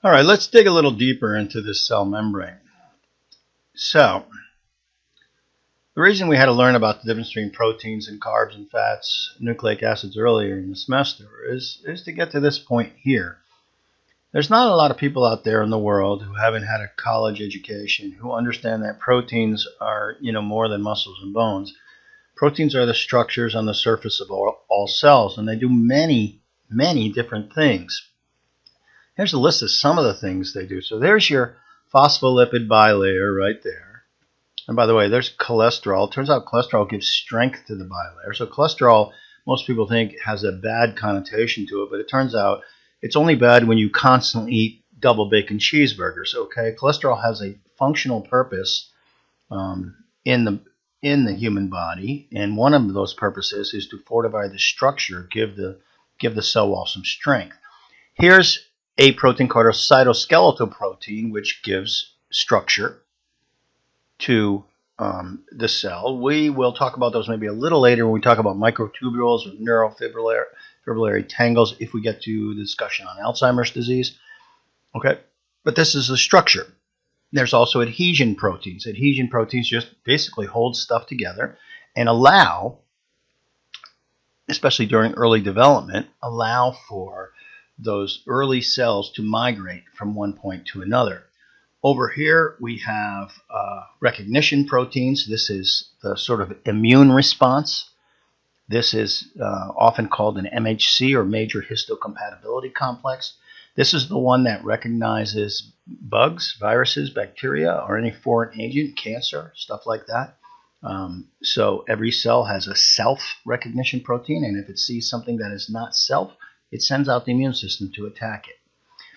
All right, let's dig a little deeper into this cell membrane. So, the reason we had to learn about the difference between proteins and carbs and fats, nucleic acids earlier in the semester is to get to this point here. There's not a lot of people out there in the world who haven't had a college education who understand that proteins are, more than muscles and bones. Proteins are the structures on the surface of all cells, and they do many, many different things. Here's a list of some of the things they do. So there's your phospholipid bilayer right there. And by the way, there's cholesterol. It turns out cholesterol gives strength to the bilayer. So cholesterol, most people think, has a bad connotation to it, but it turns out it's only bad when you constantly eat double bacon cheeseburgers. Okay, cholesterol has a functional purpose in the human body, and one of those purposes is to fortify the structure, give the cell wall some strength. Here's a protein called a cytoskeletal protein, which gives structure to the cell. We will talk about those maybe a little later when we talk about microtubules or neurofibrillary tangles if we get to the discussion on Alzheimer's disease. Okay, but this is the structure. There's also adhesion proteins. Adhesion proteins just basically hold stuff together and allow, especially during early development, allow for those early cells to migrate from one point to another. Over here we have recognition proteins. This is the sort of immune response. This is often called an MHC, or major histocompatibility complex. This is the one that recognizes bugs, viruses, bacteria, or any foreign agent, cancer, stuff like that. So every cell has a self-recognition protein, and if it sees something that is not self, it sends out the immune system to attack it.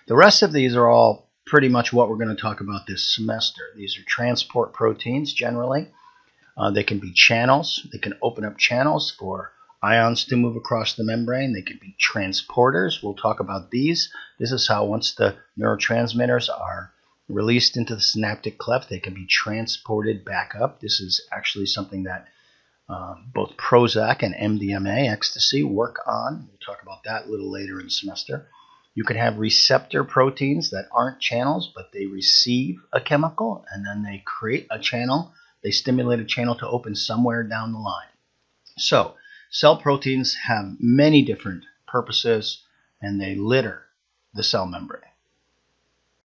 The rest of these are all pretty much what we're going to talk about this semester. These are transport proteins generally. They can be channels. They can open up channels for ions to move across the membrane. They can be transporters. We'll talk about these. This is how once the neurotransmitters are released into the synaptic cleft, they can be transported back up. This is actually something that both Prozac and MDMA, ecstasy, work on. We'll talk about that a little later in the semester. You can have receptor proteins that aren't channels, but they receive a chemical, and then they create a channel. They stimulate a channel to open somewhere down the line. So, cell proteins have many different purposes, and they litter the cell membrane.